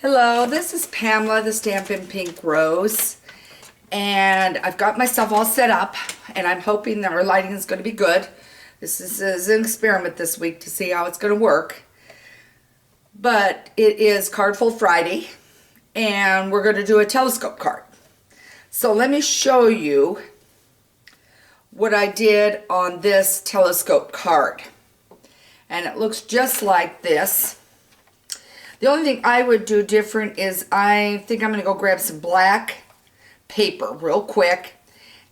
Hello, this is Pamela, the Stampin' Pink Rose, and I've got myself all set up, and I'm hoping that our lighting is going to be good. This is an experiment this week to see how it's going to work. But it is Cardful Friday, and we're going to do a telescope card. So let me show you what I did on this telescope card. And it looks just like this. The only thing I would do different is I think I'm going to go grab some black paper real quick,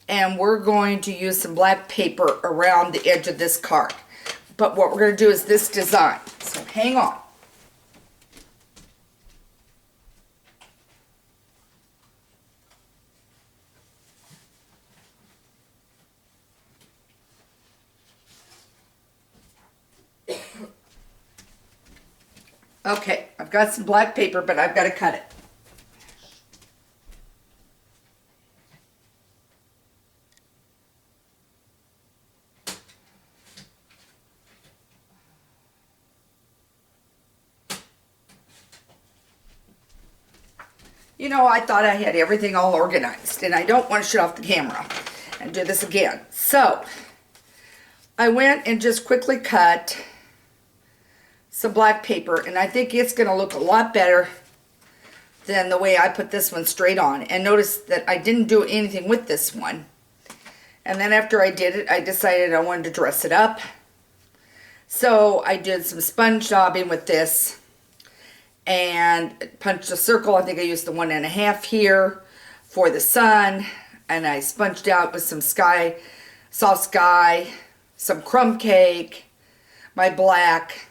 and we're going to use some black paper around the edge of this card. But what we're going to do is this design. So hang on. Okay, I've got some black paper, but I've got to cut it. You know, I thought I had everything all organized, and I don't want to shut off the camera and do this again. So, I went and just quickly cut some black paper, and I think it's going to look a lot better than the way I put this one straight on. And notice that I didn't do anything with this one. And then after I did it, I decided I wanted to dress it up. So I did some sponge daubing with this and punched a circle. I think I used the 1.5 here for the sun, and I sponged out with some sky, soft sky, some crumb cake, my black,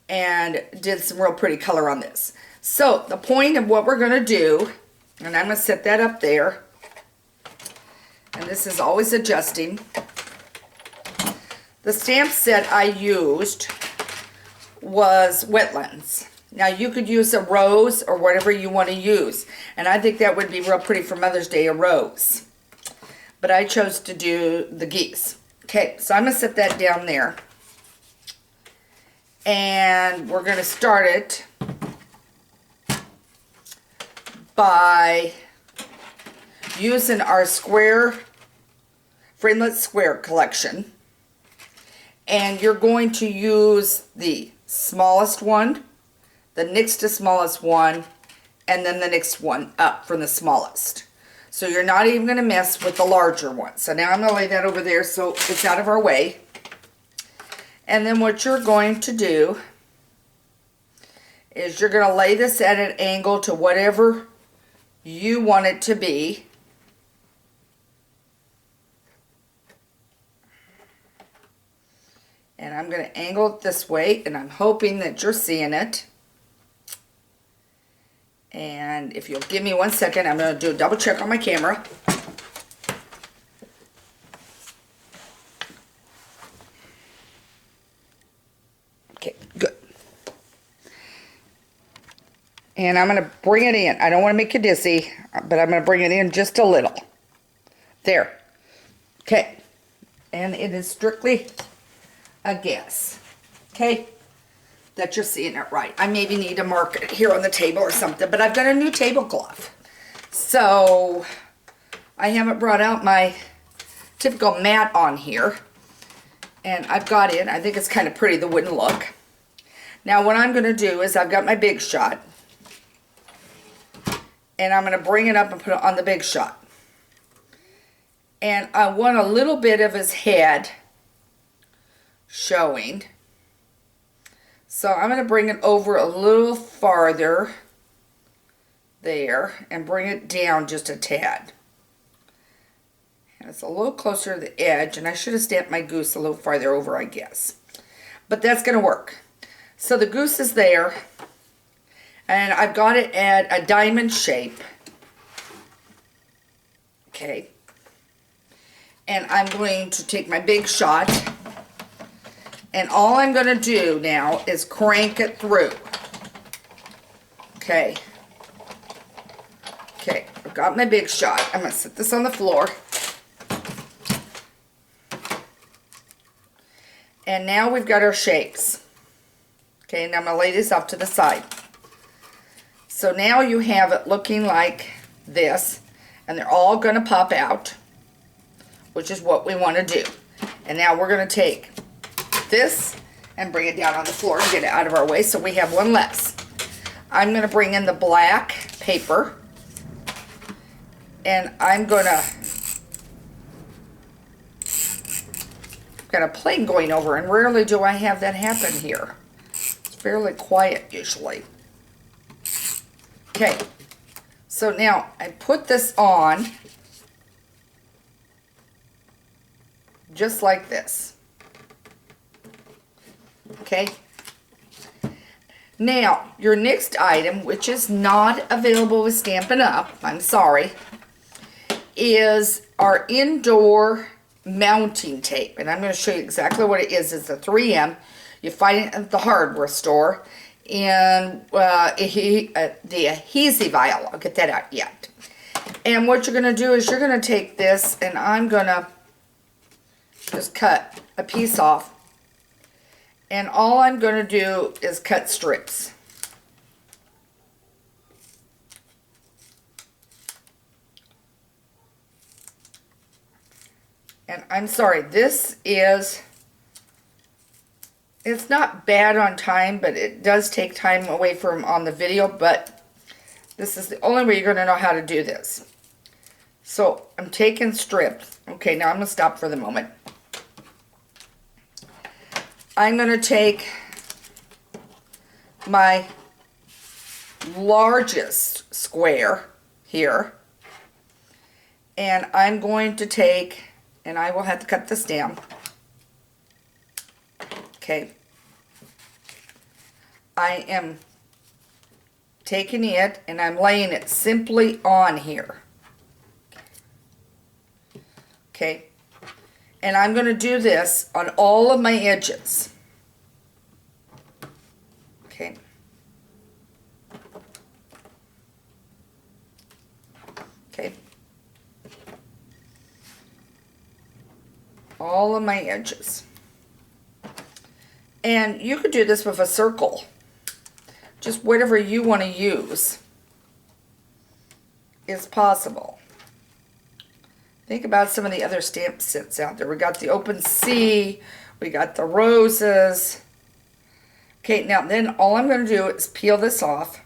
and did some real pretty color on this. So the point of what we're going to do, and I'm going to set that up there, and this is always adjusting. The stamp set I used was Wetlands. Now you could use a rose or whatever you want to use, and I think that would be real pretty for Mother's Day, a rose. But I chose to do the geese. Okay, so I'm going to set that down there. And we're going to start it by using our square, Framelit Square collection. And you're going to use the smallest one, the next to smallest one, and then the next one up from the smallest. So you're not even going to mess with the larger one. So now I'm going to lay that over there so it's out of our way. And then what you're going to do is you're going to lay this at an angle to whatever you want it to be. And I'm going to angle it this way, and I'm hoping that you're seeing it. And if you'll give me 1 second, I'm going to do a double check on my camera. Okay, good. And I'm going to bring it in. I don't want to make you dizzy, but I'm going to bring it in just a little. There. Okay. And it is strictly a guess. Okay? That you're seeing it right. I maybe need to mark it here on the table or something, but I've got a new tablecloth. So, I haven't brought out my typical mat on here. And I've got it. I think it's kind of pretty, the wooden look. Now what I'm going to do is I've got my Big Shot. And I'm going to bring it up and put it on the Big Shot. And I want a little bit of his head showing. So I'm going to bring it over a little farther there and bring it down just a tad. And it's a little closer to the edge, and I should have stamped my goose a little farther over, I guess. But that's going to work. So the goose is there, and I've got it at a diamond shape. Okay. And I'm going to take my Big Shot, and all I'm going to do now is crank it through. Okay. Okay, I've got my Big Shot. I'm going to set this on the floor. And now we've got our shapes. Okay, and I'm going to lay this off to the side. So now you have it looking like this, and they're all going to pop out, which is what we want to do. And now we're going to take this and bring it down on the floor and get it out of our way so we have one less. I'm going to bring in the black paper, and I'm going to got a plane going over, and rarely do I have that happen here. It's fairly quiet usually. Okay, so now I put this on just like this. Okay. Now, your next item, which is not available with Stampin' Up!, I'm sorry, is our indoor mounting tape. And I'm going to show you exactly what it is. It's a 3M. You find it at the hardware store in the adhesive aisle. I'll get that out yet. And what you're going to do is you're going to take this, and I'm going to just cut a piece off. And all I'm going to do is cut strips. And I'm sorry, this is, it's not bad on time, but it does take time away from on the video, but this is the only way you're going to know how to do this. So I'm taking strips. Okay, now I'm going to stop for the moment. I'm going to take my largest square here, and I'm going to take, and I will have to cut this down. Okay. I am taking it and I'm laying it simply on here. Okay. And I'm going to do this on all of my edges. Okay. Okay. All of my edges. And you could do this with a circle. Just whatever you want to use is possible. Think about some of the other stamp sets out there. We got the Open Sea. We got the roses. Okay, now then all I'm going to do is peel this off.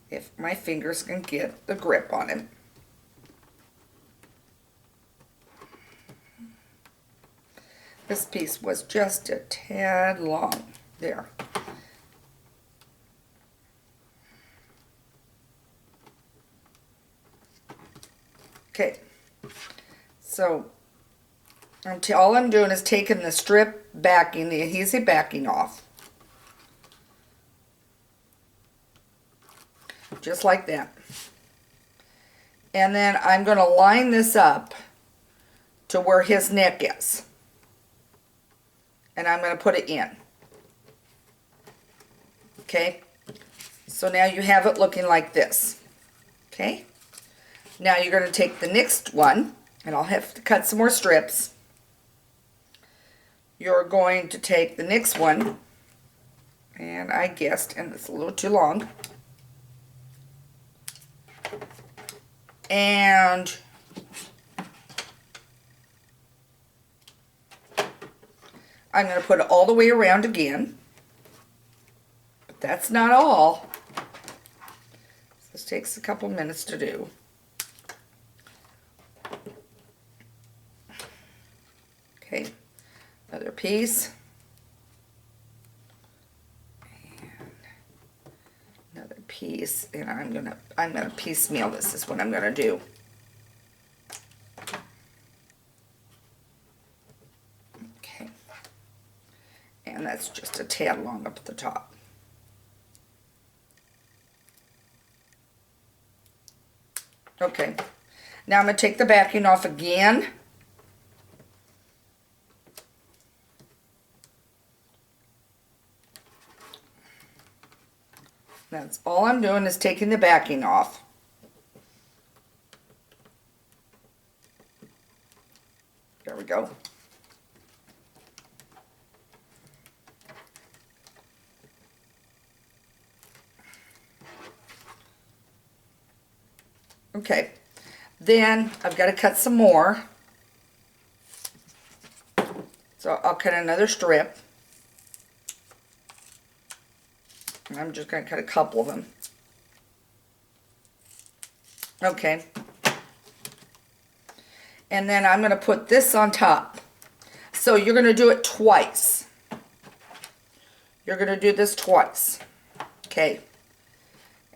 If my fingers can get the grip on it. This piece was just a tad long. There. Okay, so all I'm doing is taking the strip backing, the adhesive backing off. Just like that. And then I'm going to line this up to where his neck is. And I'm going to put it in. Okay, so now you have it looking like this. Okay. Now you're going to take the next one, and I'll have to cut some more strips. You're going to take the next one, and I guessed, and it's a little too long. And I'm going to put it all the way around again. But that's not all. This takes a couple minutes to do. Okay, another piece, and another piece, and I'm gonna piecemeal this. Is what I'm gonna do. Okay, and that's just a tad long up at the top. Okay, now I'm gonna take the backing off again. That's all I'm doing is taking the backing off. There we go. Okay. Then I've got to cut some more. So I'll cut another strip. And I'm just going to cut a couple of them. Okay. And then I'm going to put this on top. So you're going to do it twice. You're going to do this twice. Okay.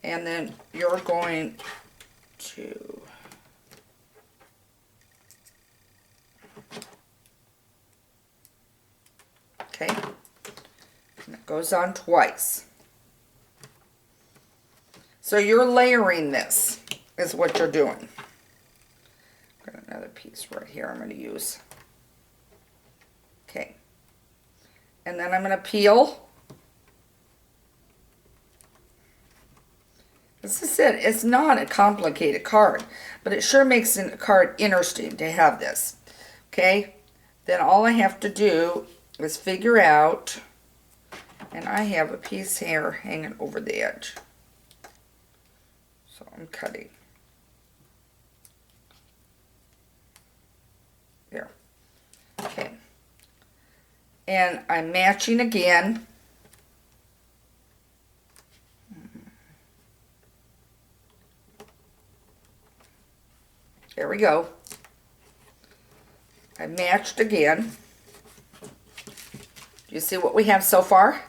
And then you're going to... Okay. And it goes on twice. So you're layering this, is what you're doing. Got another piece right here I'm going to use. Okay. And then I'm going to peel. This is it. It's not a complicated card, but it sure makes a card interesting to have this. Okay. Then all I have to do is figure out, and I have a piece here hanging over the edge. So I'm cutting. There. Okay. And I'm matching again. There we go. I matched again. Do you see what we have so far?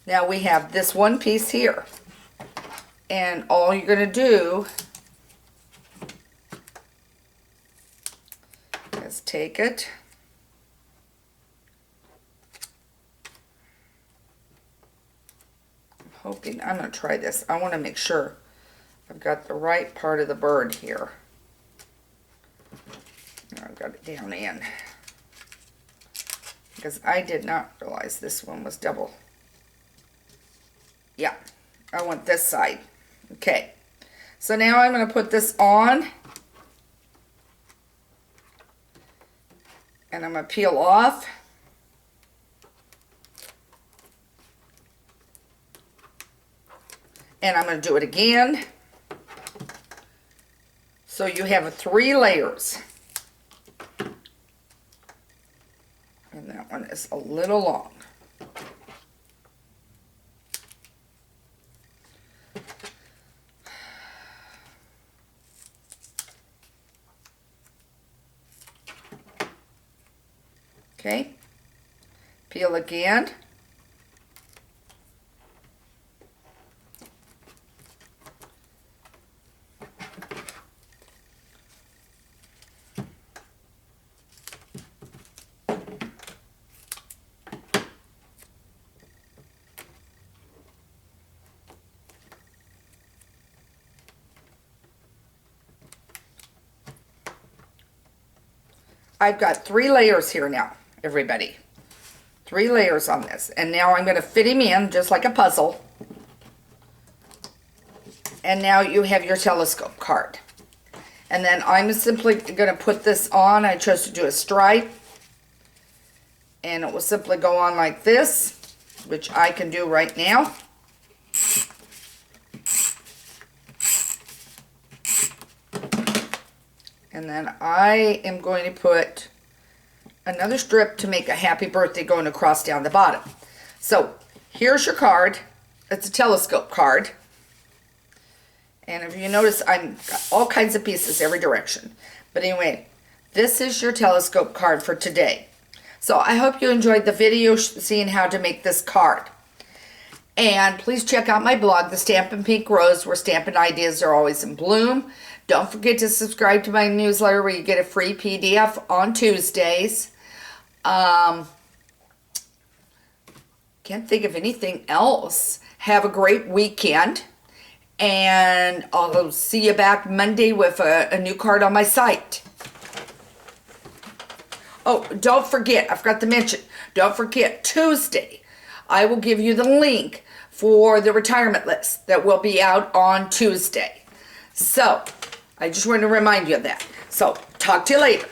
Now we have this one piece here. And all you're going to do is take it. I'm going to try this. I want to make sure I've got the right part of the bird here. I've got it down in. Because I did not realize this one was double. Yeah, I want this side. Okay, so now I'm going to put this on. And I'm going to peel off. And I'm going to do it again. So you have 3 layers. And that one is a little long. Okay. Peel again. I've got 3 layers here now, everybody. 3 layers on this. And now I'm going to fit him in just like a puzzle. And now you have your telescope card. And then I'm simply going to put this on. I chose to do a stripe. And it will simply go on like this, which I can do right now. And then I am going to put another strip to make a happy birthday going across down the bottom. So here's your card. It's a telescope card. And if you notice, I've got all kinds of pieces every direction. But anyway, this is your telescope card for today. So I hope you enjoyed the video seeing how to make this card. And please check out my blog, The Stampin' Pink Rose, where stampin' ideas are always in bloom. Don't forget to subscribe to my newsletter where you get a free PDF on Tuesdays. Can't think of anything else. Have a great weekend. And I'll see you back Monday with a new card on my site. Oh, don't forget, I forgot to mention, don't forget, Tuesday, I will give you the link for the retirement list that will be out on Tuesday. So, I just wanted to remind you of that. So, talk to you later.